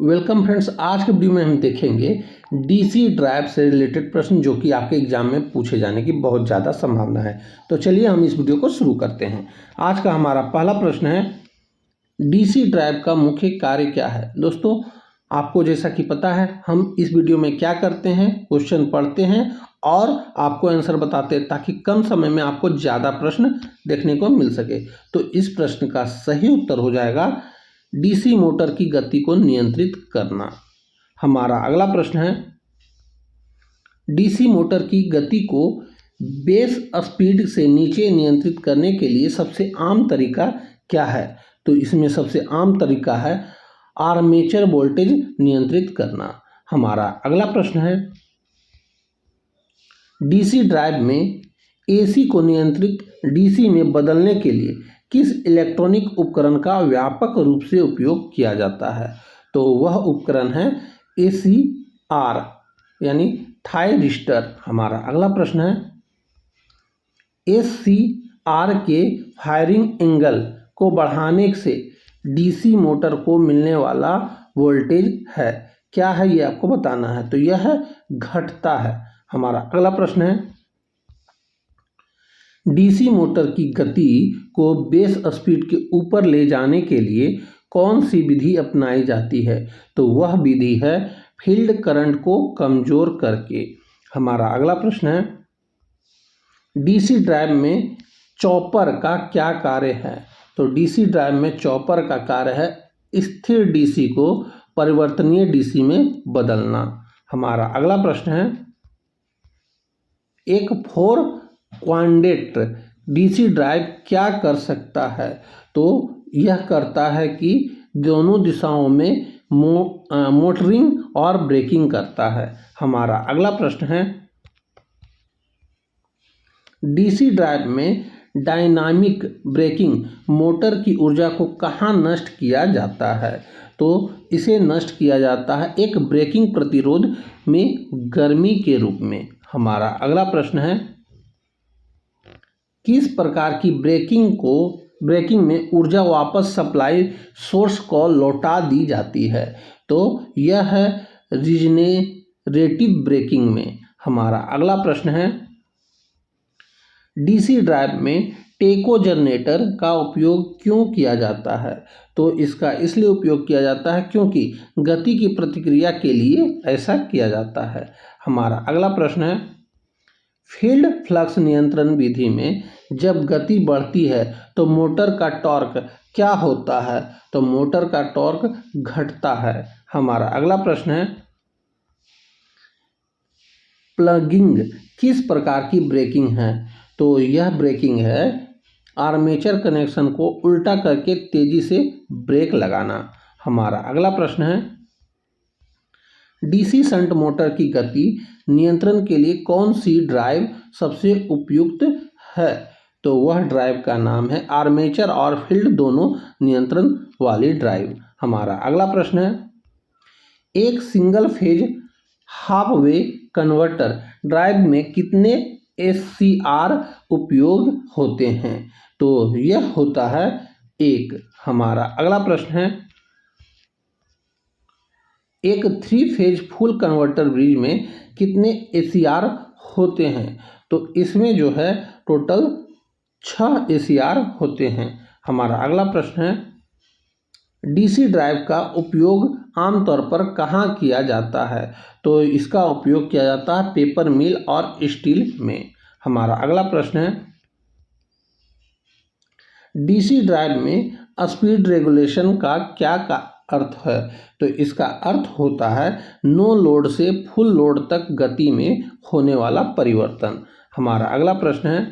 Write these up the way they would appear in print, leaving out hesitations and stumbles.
Welcome friends. आज के video में हम देखेंगे डीसी ड्राइव से रिलेटेड प्रश्न जो कि आपके एग्जाम में पूछे जाने की बहुत ज़्यादा संभावना है। तो चलिए हम इस वीडियो को शुरू करते हैं। आज का हमारा पहला प्रश्न है, डीसी ड्राइव का मुख्य कार्य क्या है। दोस्तों, आपको जैसा कि पता है हम इस वीडियो में क्या करते हैं, क्वेश्चन पढ़ते हैं और आपको आंसर बताते हैं ताकि कम समय में आपको ज़्यादा प्रश्न देखने को मिल सके। तो इस प्रश्न का सही उत्तर हो जाएगा डीसी मोटर की गति को नियंत्रित करना। हमारा अगला प्रश्न है, डीसी मोटर की गति को बेस स्पीड से नीचे नियंत्रित करने के लिए सबसे आम तरीका क्या है। तो इसमें सबसे आम तरीका है आर्मेचर वोल्टेज नियंत्रित करना। हमारा अगला प्रश्न है, डीसी ड्राइव में एसी को नियंत्रित डीसी में बदलने के लिए किस इलेक्ट्रॉनिक उपकरण का व्यापक रूप से उपयोग किया जाता है। तो वह उपकरण है एसीआर यानी थायरिस्टर। हमारा अगला प्रश्न है, एससीआर के फायरिंग एंगल को बढ़ाने से डीसी मोटर को मिलने वाला वोल्टेज है क्या है, ये आपको बताना है। तो यह घटता है। हमारा अगला प्रश्न है, डीसी मोटर की गति को बेस स्पीड के ऊपर ले जाने के लिए कौन सी विधि अपनाई जाती है। तो वह विधि है फील्ड करंट को कमजोर करके। हमारा अगला प्रश्न है, डीसी ड्राइव में चॉपर का क्या कार्य है। तो डीसी ड्राइव में चॉपर का कार्य है स्थिर डीसी को परिवर्तनीय डीसी में बदलना। हमारा अगला प्रश्न है, एक 4 क्वाड्रेंट डीसी ड्राइव क्या कर सकता है। तो यह करता है कि दोनों दिशाओं में मोटरिंग और ब्रेकिंग करता है। हमारा अगला प्रश्न है, डीसी ड्राइव में डायनामिक ब्रेकिंग मोटर की ऊर्जा को कहाँ नष्ट किया जाता है। तो इसे नष्ट किया जाता है एक ब्रेकिंग प्रतिरोध में गर्मी के रूप में। हमारा अगला प्रश्न है, किस प्रकार की ब्रेकिंग में ऊर्जा वापस सप्लाई सोर्स को लौटा दी जाती है। तो यह है रीजनरेटिव ब्रेकिंग में। हमारा अगला प्रश्न है, डीसी ड्राइव में टेको जनरेटर का उपयोग क्यों किया जाता है। तो इसका इसलिए उपयोग किया जाता है क्योंकि गति की प्रतिक्रिया के लिए ऐसा किया जाता है। हमारा अगला प्रश्न है, फील्ड फ्लक्स नियंत्रण विधि में जब गति बढ़ती है तो मोटर का टॉर्क क्या होता है। तो मोटर का टॉर्क घटता है। हमारा अगला प्रश्न है, प्लगिंग किस प्रकार की ब्रेकिंग है। तो यह ब्रेकिंग है आर्मेचर कनेक्शन को उल्टा करके तेजी से ब्रेक लगाना। हमारा अगला प्रश्न है, डीसी शंट मोटर की गति नियंत्रण के लिए कौन सी ड्राइव सबसे उपयुक्त है। तो वह ड्राइव का नाम है आर्मेचर और फील्ड दोनों नियंत्रण वाली ड्राइव। हमारा अगला प्रश्न है, एक single phase half way converter drive में कितने एससीआर उपयोग होते हैं। तो यह होता है 1। हमारा अगला प्रश्न है, एक 3 फेज फुल कन्वर्टर ब्रिज में कितने एसीआर होते हैं। तो इसमें जो है टोटल 6 एसीआर होते हैं। हमारा अगला प्रश्न है, डीसी ड्राइव का उपयोग आमतौर पर कहाँ किया जाता है। तो इसका उपयोग किया जाता है पेपर मिल और स्टील में। हमारा अगला प्रश्न है, डीसी ड्राइव में स्पीड रेगुलेशन का क्या अर्थ है। तो इसका अर्थ होता है नो लोड से फुल लोड तक गति में होने वाला परिवर्तन। हमारा अगला प्रश्न है,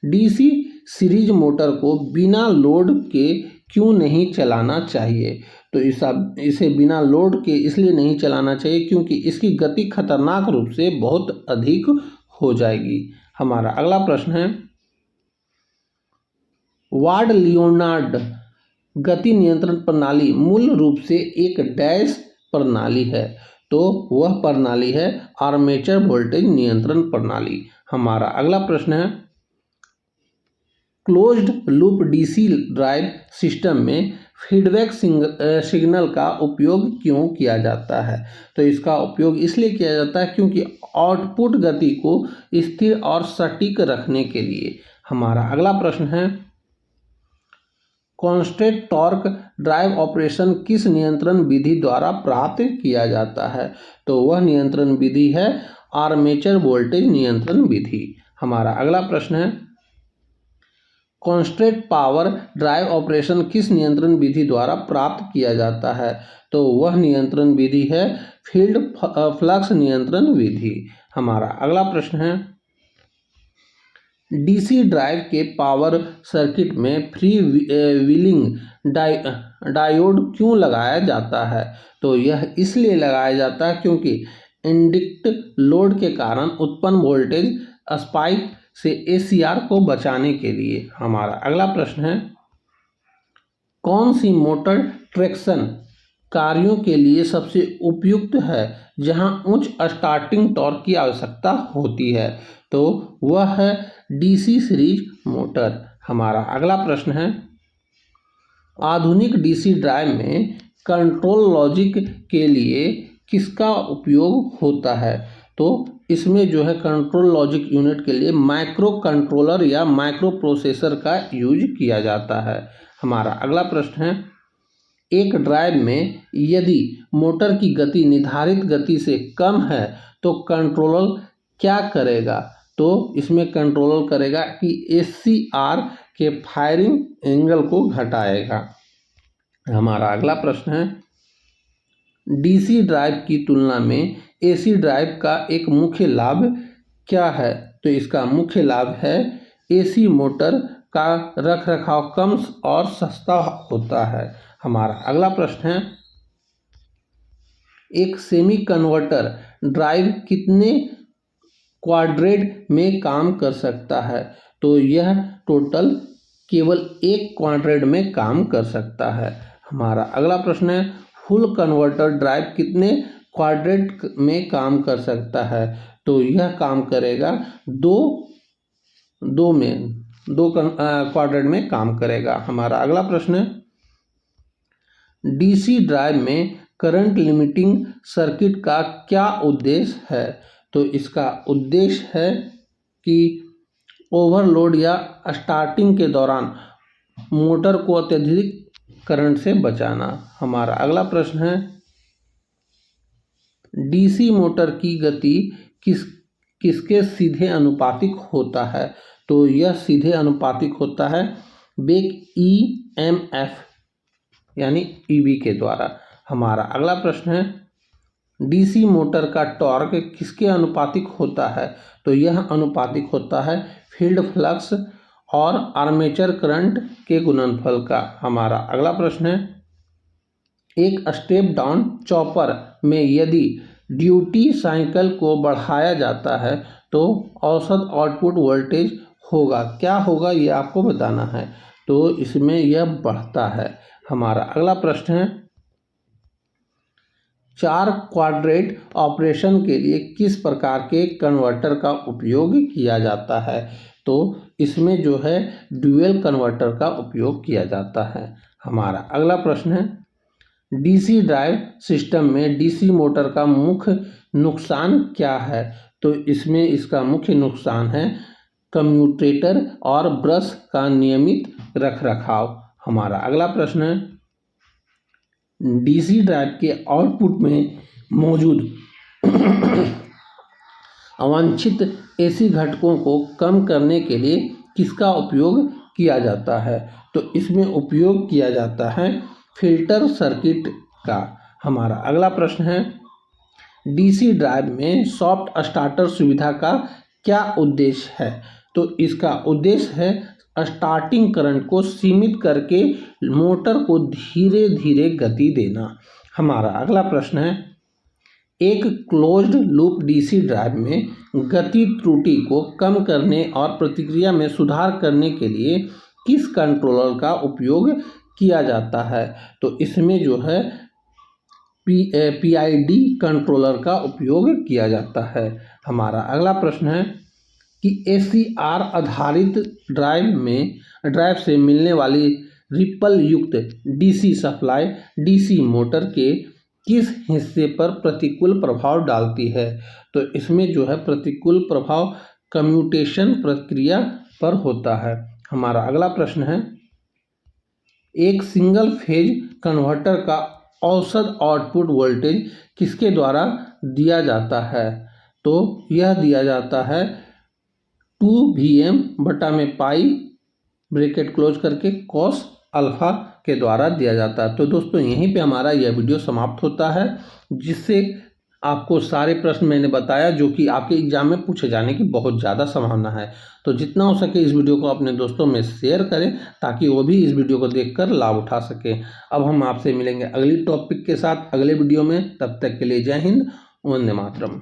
डीसी सीरीज मोटर को बिना लोड के क्यों नहीं चलाना चाहिए। तो इसे बिना लोड के इसलिए नहीं चलाना चाहिए क्योंकि इसकी गति खतरनाक रूप से बहुत अधिक हो जाएगी। हमारा अगला प्रश्न है, वार्ड लियोनार्ड गति नियंत्रण प्रणाली मूल रूप से एक डैश प्रणाली है। तो वह प्रणाली है आर्मेचर वोल्टेज नियंत्रण प्रणाली। हमारा अगला प्रश्न है, closed loop DC drive system में फीडबैक सिग्नल का उपयोग क्यों किया जाता है? तो इसका उपयोग इसलिए किया जाता है क्योंकि आउटपुट गति को स्थिर और सटीक रखने के लिए। हमारा अगला प्रश्न है, कांस्टेंट टॉर्क ड्राइव ऑपरेशन किस नियंत्रण विधि द्वारा प्राप्त किया जाता है? तो वह नियंत्रण विधि है आर्मेचर वोल्टेज नियंत्रण विधि। हमारा अगला प्रश्न है, कांस्टेंट पावर ड्राइव ऑपरेशन किस नियंत्रण विधि द्वारा प्राप्त किया जाता है? तो वह नियंत्रण विधि है फील्ड फ्लक्स नियंत्रण विधि। हमारा अगला प्रश्न है, डीसी ड्राइव के पावर सर्किट में फ्री व्हीलिंग डायोड क्यों लगाया जाता है? तो यह इसलिए लगाया जाता है क्योंकि इंडक्ट लोड के कारण उत्पन्न वोल्टेज स्पाइक से एसीआर को बचाने के लिए। हमारा अगला प्रश्न है, कौन सी मोटर ट्रैक्शन कार्यों के लिए सबसे उपयुक्त है जहां उच्च स्टार्टिंग टॉर्क की आवश्यकता होती है? तो वह है डीसी सीरीज मोटर। हमारा अगला प्रश्न है, आधुनिक डीसी ड्राइव में कंट्रोल लॉजिक के लिए किसका उपयोग होता है? तो इसमें जो है कंट्रोल लॉजिक यूनिट के लिए माइक्रो कंट्रोलर या माइक्रो प्रोसेसर का यूज किया जाता है। हमारा अगला प्रश्न है, एक ड्राइव में यदि मोटर की गति निर्धारित गति से कम है तो कंट्रोलर क्या करेगा? तो इसमें कंट्रोलर करेगा कि एसीआर के फायरिंग एंगल को घटाएगा। हमारा अगला प्रश्न है, डीसी ड्राइव की तुलना में एसी ड्राइव का एक मुख्य लाभ क्या है? तो इसका मुख्य लाभ है एसी मोटर का रखरखाव कम और सस्ता होता है। हमारा अगला प्रश्न है, एक सेमी कन्वर्टर ड्राइव कितने क्वाड्रेंट में काम कर सकता है? तो यह टोटल केवल एक क्वाड्रेंट में काम कर सकता है। हमारा अगला प्रश्न है, फुल कन्वर्टर ड्राइव कितने क्वाड्रेंट में काम कर सकता है? तो यह काम करेगा दो क्वाड्रेंट में काम करेगा। हमारा अगला प्रश्न है, डीसी ड्राइव में करंट लिमिटिंग सर्किट का क्या उद्देश्य है? तो इसका उद्देश्य है कि ओवरलोड या स्टार्टिंग के दौरान मोटर को अत्यधिक करंट से बचाना। हमारा अगला प्रश्न है, डीसी मोटर की गति किसके सीधे अनुपातिक होता है? तो यह सीधे अनुपातिक होता है बैक ईएमएफ यानी ईबी के द्वारा। हमारा अगला प्रश्न है, डीसी मोटर का टॉर्क किसके अनुपातिक होता है? तो यह अनुपातिक होता है फील्ड फ्लक्स और आर्मेचर करंट के गुणनफल का। हमारा अगला प्रश्न है, एक स्टेप डाउन चॉपर में यदि ड्यूटी साइकिल को बढ़ाया जाता है तो औसत आउटपुट वोल्टेज होगा, क्या होगा ये आपको बताना है। तो इसमें यह बढ़ता है। हमारा अगला प्रश्न है, 4 क्वाड्रेंट ऑपरेशन के लिए किस प्रकार के कन्वर्टर का उपयोग किया जाता है? तो इसमें जो है ड्यूअल कन्वर्टर का उपयोग किया जाता है। हमारा अगला प्रश्न है, डीसी ड्राइव सिस्टम में डीसी मोटर का मुख्य नुकसान क्या है? तो इसमें इसका मुख्य नुकसान है कम्यूटेटर और ब्रश का नियमित रखरखाव। हमारा अगला प्रश्न है, डीसी ड्राइव के आउटपुट में मौजूद अवांछित एसी घटकों को कम करने के लिए किसका उपयोग किया जाता है? तो इसमें उपयोग किया जाता है फिल्टर सर्किट का। हमारा अगला प्रश्न है, डीसी ड्राइव में सॉफ्ट स्टार्टर सुविधा का क्या उद्देश्य है? तो इसका उद्देश्य है स्टार्टिंग करंट को सीमित करके मोटर को धीरे धीरे गति देना। हमारा अगला प्रश्न है, एक क्लोज्ड लूप डीसी ड्राइव में गति त्रुटि को कम करने और प्रतिक्रिया में सुधार करने के लिए किस कंट्रोलर का उपयोग किया जाता है? तो इसमें जो है पीआईडी कंट्रोलर का उपयोग किया जाता है। हमारा अगला प्रश्न है कि एसीआर आधारित ड्राइव से मिलने वाली रिपल युक्त डीसी सप्लाई डीसी मोटर के किस हिस्से पर प्रतिकूल प्रभाव डालती है? तो इसमें जो है प्रतिकूल प्रभाव कम्यूटेशन प्रक्रिया पर होता है। हमारा अगला प्रश्न है, एक सिंगल फेज कन्वर्टर का औसत आउटपुट वोल्टेज किसके द्वारा दिया जाता है? तो यह दिया जाता है 2Vm बटा में पाई ब्रैकेट क्लोज करके कॉस अल्फा के द्वारा दिया जाता है। तो दोस्तों यहीं पे हमारा यह वीडियो समाप्त होता है, जिससे आपको सारे प्रश्न मैंने बताया जो कि आपके एग्जाम में पूछे जाने की बहुत ज़्यादा संभावना है। तो जितना हो सके इस वीडियो को अपने दोस्तों में शेयर करें ताकि वो भी इस वीडियो को देखकर लाभ उठा सकें। अब हम आपसे मिलेंगे अगली टॉपिक के साथ अगले वीडियो में, तब तक के लिए जय हिंद, वंदे मातरम।